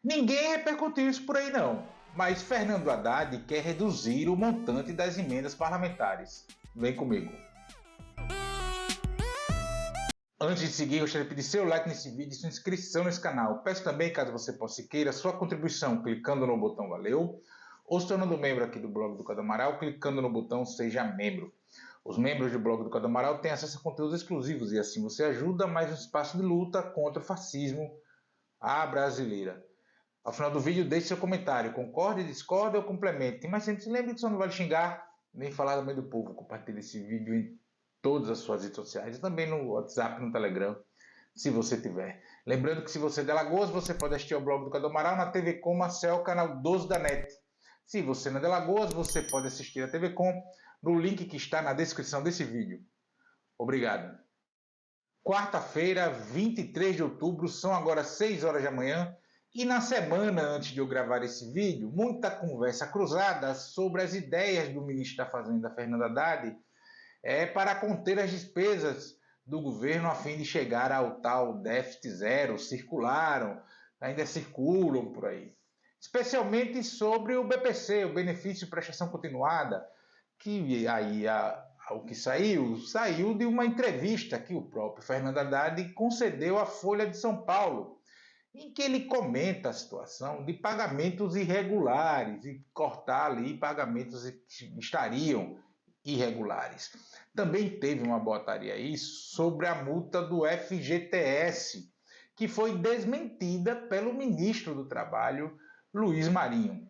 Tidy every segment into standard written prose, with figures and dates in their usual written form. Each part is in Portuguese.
Ninguém repercutiu isso por aí não, mas Fernando Haddad quer reduzir o montante das emendas parlamentares. Vem comigo. Antes de seguir, gostaria de pedir seu like nesse vídeo e sua inscrição nesse canal. Peço também, caso você possa e queira, sua contribuição clicando no botão Valeu ou se tornando membro aqui do blog do Cadu Amaral, clicando no botão Seja Membro. Os membros do blog do Cadu Amaral têm acesso a conteúdos exclusivos e assim você ajuda mais um espaço de luta contra o fascismo à brasileira. Ao final do vídeo, deixe seu comentário. Concorde, discorde ou complemente. Mas sempre se lembre que só não vale xingar, nem falar do meio do povo. Compartilhe esse vídeo em todas as suas redes sociais e também no WhatsApp, no Telegram, se você tiver. Lembrando que se você é de Alagoas, você pode assistir ao blog do Cadu Amaral na TV Com Marcel, canal 12 da NET. Se você não é de Alagoas, você pode assistir a TV Com no link que está na descrição desse vídeo. Obrigado. Quarta-feira, 23 de outubro, são agora 6 horas da manhã. E na semana antes de eu gravar esse vídeo, muita conversa cruzada sobre as ideias do ministro da Fazenda, Fernando Haddad, para conter as despesas do governo a fim de chegar ao tal déficit zero, ainda circulam por aí. Especialmente sobre o BPC, o Benefício de Prestação Continuada, que aí o que saiu de uma entrevista que o próprio Fernando Haddad concedeu à Folha de São Paulo, em que ele comenta a situação de pagamentos irregulares e cortar ali pagamentos que estariam irregulares. Também teve uma botaria aí sobre a multa do FGTS, que foi desmentida pelo ministro do Trabalho, Luiz Marinho.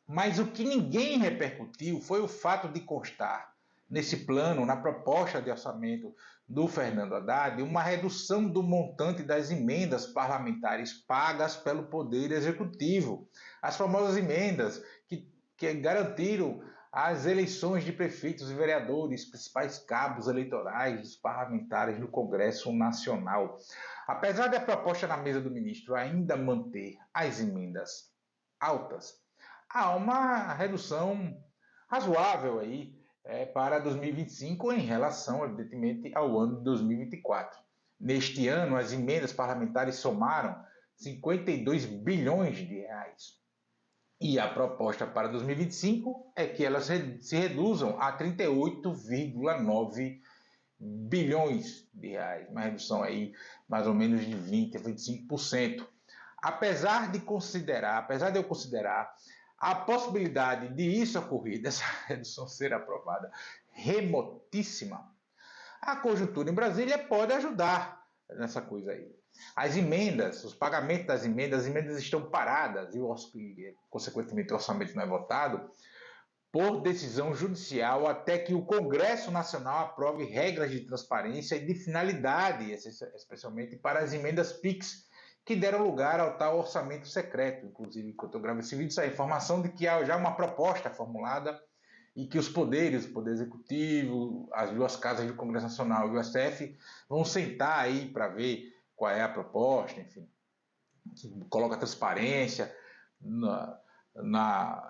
Mas o que ninguém repercutiu foi o fato de constar nesse plano, na proposta de orçamento do Fernando Haddad, uma redução do montante das emendas parlamentares pagas pelo Poder Executivo. As famosas emendas que garantiram as eleições de prefeitos e vereadores, principais cabos eleitorais dos parlamentares no Congresso Nacional. Apesar da proposta na mesa do ministro ainda manter as emendas altas, há uma redução razoável aí para 2025 em relação, evidentemente, ao ano de 2024. Neste ano, as emendas parlamentares somaram 52 bilhões de reais. E a proposta para 2025 é que elas se reduzam a 38,9 bilhões de reais, uma redução aí mais ou menos de 20 a 25%. Apesar de eu considerar a possibilidade de isso ocorrer, dessa redução ser aprovada, remotíssima, a conjuntura em Brasília pode ajudar nessa coisa aí. As emendas, os pagamentos das emendas, as emendas estão paradas e, consequentemente, o orçamento não é votado por decisão judicial até que o Congresso Nacional aprove regras de transparência e de finalidade, especialmente para as emendas PIX, que deram lugar ao tal orçamento secreto. Inclusive, enquanto eu gravo esse vídeo, sai a informação de que há já uma proposta formulada e que os poderes, o Poder Executivo, as duas casas do Congresso Nacional e o STF vão sentar aí para ver qual é a proposta, enfim, que coloca transparência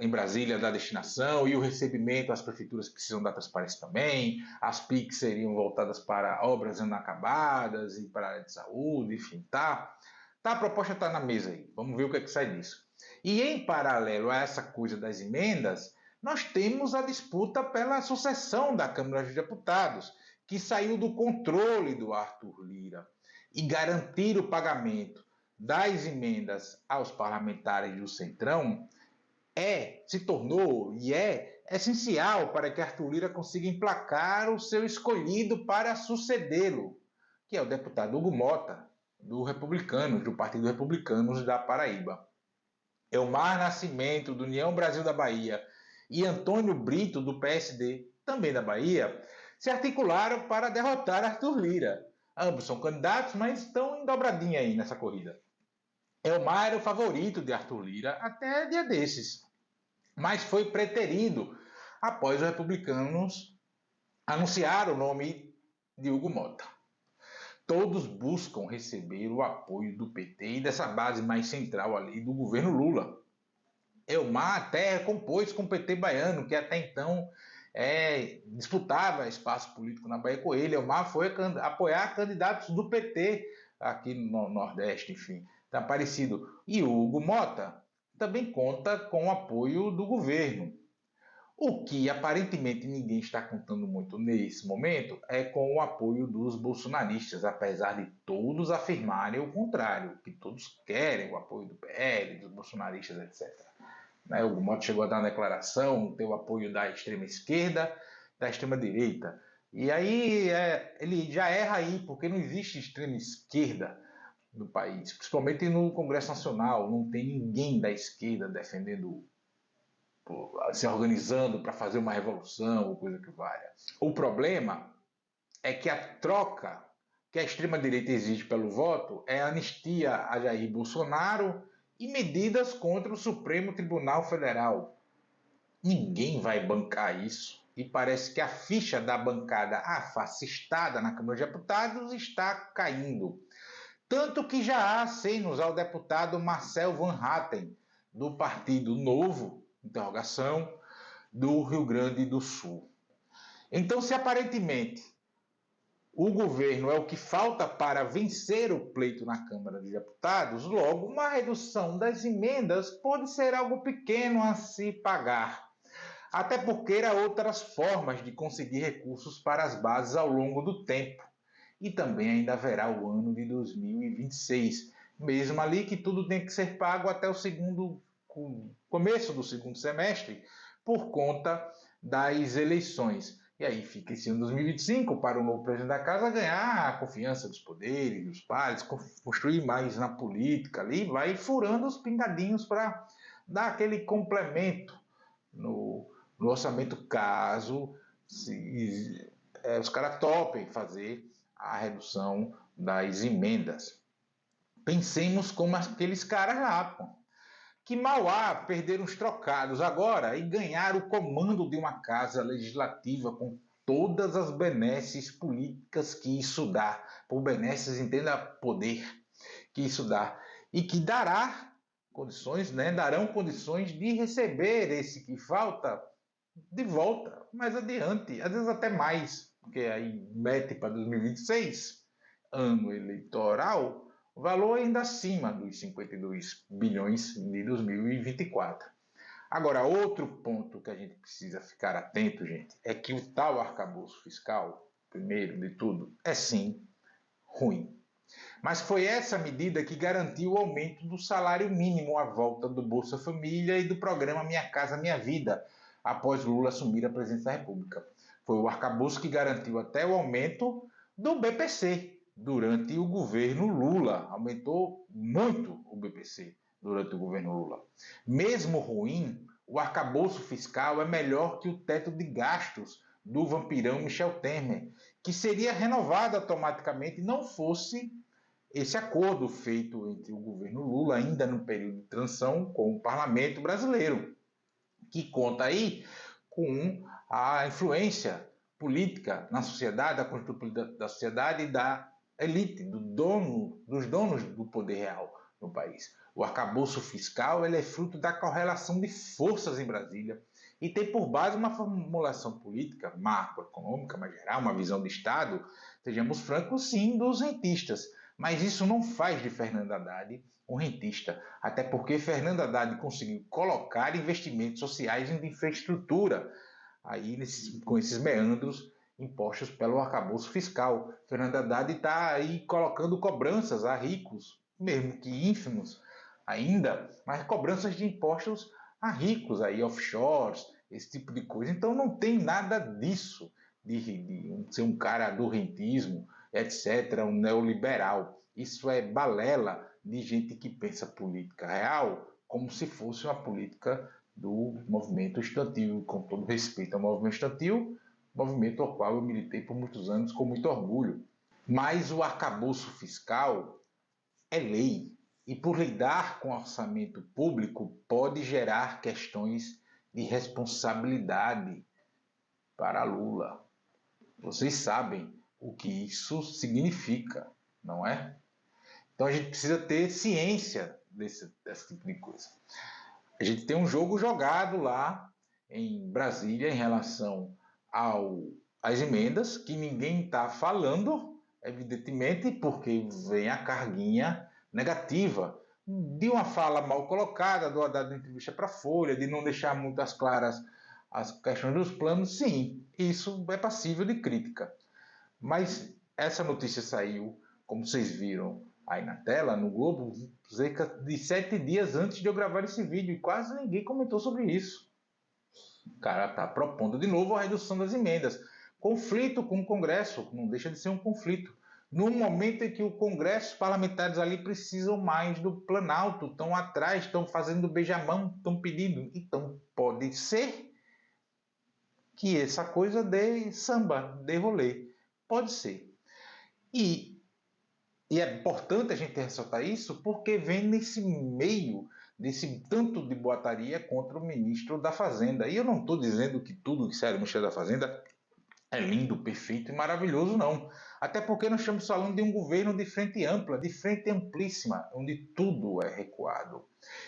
em Brasília da destinação e o recebimento às prefeituras precisam da transparência também, as PICs seriam voltadas para obras inacabadas e para a área de saúde, enfim, a proposta está na mesa aí, vamos ver o que é que sai disso. E em paralelo a essa coisa das emendas, nós temos a disputa pela sucessão da Câmara dos Deputados, que saiu do controle do Arthur Lira, e garantir o pagamento das emendas aos parlamentares do Centrão se tornou e é essencial para que Arthur Lira consiga emplacar o seu escolhido para sucedê-lo, que é o deputado Hugo Mota, do Partido Republicanos da Paraíba. Elmar Nascimento, do União Brasil da Bahia, e Antônio Brito, do PSD, também da Bahia, se articularam para derrotar Arthur Lira. Ambos são candidatos, mas estão em dobradinha aí nessa corrida. Elmar era o favorito de Arthur Lira até dia desses, mas foi preterido após os republicanos anunciar o nome de Hugo Mota. Todos buscam receber o apoio do PT e dessa base mais central ali do governo Lula. Elmar até recompôs com o PT baiano, que até então disputava espaço político na Bahia com ele. Elmar foi apoiar candidatos do PT aqui no Nordeste, enfim. Tá parecido. E o Hugo Mota também conta com o apoio do governo. O que aparentemente ninguém está contando muito nesse momento é com o apoio dos bolsonaristas, apesar de todos afirmarem o contrário, que todos querem o apoio do PL, dos bolsonaristas, etc. Né? O Mota chegou a dar uma declaração, ter o apoio da extrema esquerda, da extrema direita. E aí ele já erra aí, porque não existe extrema esquerda no país, principalmente no Congresso Nacional, não tem ninguém da esquerda defendendo, se organizando para fazer uma revolução ou coisa que valha. O problema é que a troca que a extrema-direita exige pelo voto é a anistia a Jair Bolsonaro e medidas contra o Supremo Tribunal Federal. Ninguém vai bancar isso. E parece que a ficha da bancada fascistada na Câmara de Deputados está caindo. Tanto que já há acenos ao deputado Marcel Van Hatten, do Partido Novo, interrogação, do Rio Grande do Sul. Então, se aparentemente o governo é o que falta para vencer o pleito na Câmara de Deputados, logo uma redução das emendas pode ser algo pequeno a se pagar. Até porque há outras formas de conseguir recursos para as bases ao longo do tempo. E também ainda haverá o ano de 2026, mesmo ali que tudo tem que ser pago até o começo do segundo semestre, por conta das eleições. E aí fica esse ano 2025 para o novo presidente da casa ganhar a confiança dos poderes, dos pares, construir mais na política ali, vai furando os pingadinhos para dar aquele complemento no orçamento, caso os caras topem fazer a redução das emendas. Pensemos como aqueles caras lá, pô, que mal há perder uns trocados agora e ganhar o comando de uma casa legislativa com todas as benesses políticas que isso dá. Por benesses, entenda poder que isso dá. E que dará condições, né, darão condições de receber esse que falta de volta, mais adiante, às vezes até mais, porque aí mete para 2026, ano eleitoral, o valor ainda acima dos 52 bilhões de 2024. Agora, outro ponto que a gente precisa ficar atento, gente, é que o tal arcabouço fiscal, primeiro de tudo, é sim ruim. Mas foi essa medida que garantiu o aumento do salário mínimo, a volta do Bolsa Família e do programa Minha Casa Minha Vida, após Lula assumir a presidência da República. Foi o arcabouço que garantiu até o aumento do BPC durante o governo Lula. Aumentou muito o BPC durante o governo Lula. Mesmo ruim, o arcabouço fiscal é melhor que o teto de gastos do vampirão Michel Temer, que seria renovado automaticamente não fosse esse acordo feito entre o governo Lula, ainda no período de transição, com o parlamento brasileiro, que conta aí com a influência política na sociedade, da conjuntura da sociedade e da elite, dos donos do poder real no país. O arcabouço fiscal ele é fruto da correlação de forças em Brasília e tem por base uma formulação política, macroeconômica, mais geral, uma visão de Estado, sejamos francos, sim, dos rentistas. Mas isso não faz de Fernando Haddad um rentista, até porque Fernando Haddad conseguiu colocar investimentos sociais em infraestrutura aí com esses meandros impostos pelo arcabouço fiscal. Fernando Haddad está aí colocando cobranças a ricos, mesmo que ínfimos ainda, mas cobranças de impostos a ricos, aí offshores, esse tipo de coisa. Então não tem nada disso de ser um cara do rentismo, etc., um neoliberal. Isso é balela de gente que pensa política real como se fosse uma política do movimento estudantil, com todo respeito ao movimento estudantil, movimento ao qual eu militei por muitos anos com muito orgulho. Mas o arcabouço fiscal é lei, e por lidar com orçamento público pode gerar questões de responsabilidade para Lula. Vocês sabem o que isso significa, não é? Então a gente precisa ter ciência desse tipo de coisa. A gente tem um jogo jogado lá em Brasília em relação às emendas, que ninguém está falando, evidentemente, porque vem a carguinha negativa, de uma fala mal colocada, do Haddad na entrevista para a Folha, de não deixar muito as claras as questões dos planos, sim, isso é passível de crítica. Mas essa notícia saiu, como vocês viram aí na tela, no Globo, cerca de 7 dias antes de eu gravar esse vídeo, e quase ninguém comentou sobre isso. O cara está propondo de novo a redução das emendas. Conflito com o Congresso, não deixa de ser um conflito. No momento em que o Congresso, os parlamentares ali precisam mais do Planalto, estão atrás, estão fazendo beijamão, estão pedindo. Então pode ser que essa coisa dê samba, dê rolê. Pode ser. E é importante a gente ressaltar isso porque vem nesse meio desse tanto de boataria contra o ministro da Fazenda. E eu não estou dizendo que tudo que sai do Ministério da Fazenda é lindo, perfeito e maravilhoso, não. Até porque nós estamos falando de um governo de frente ampla, de frente amplíssima, onde tudo é recuado.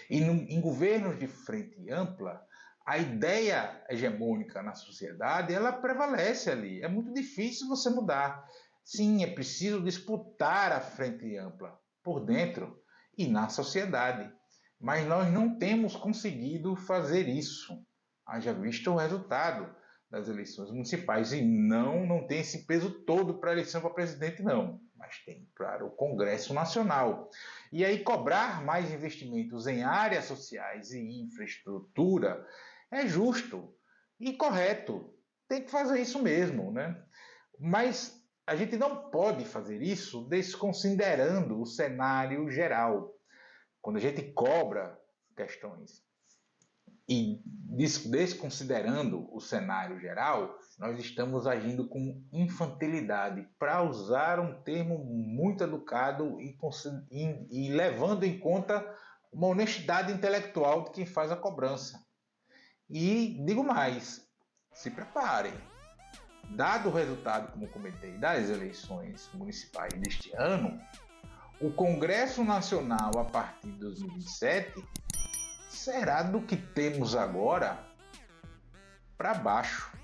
E em governos de frente ampla, a ideia hegemônica na sociedade, ela prevalece ali. É muito difícil você mudar. Sim, é preciso disputar a frente ampla por dentro e na sociedade. Mas nós não temos conseguido fazer isso. Haja visto o resultado das eleições municipais. E não tem esse peso todo para a eleição para presidente, não. Mas tem para o Congresso Nacional. E aí cobrar mais investimentos em áreas sociais e infraestrutura é justo e correto. Tem que fazer isso mesmo, né? Mas a gente não pode fazer isso desconsiderando o cenário geral. Quando a gente cobra questões e desconsiderando o cenário geral, nós estamos agindo com infantilidade, para usar um termo muito educado e levando em conta uma honestidade intelectual de quem faz a cobrança. E digo mais, se preparem. Dado o resultado, como comentei, das eleições municipais deste ano, o Congresso Nacional, a partir de 2027, será do que temos agora para baixo.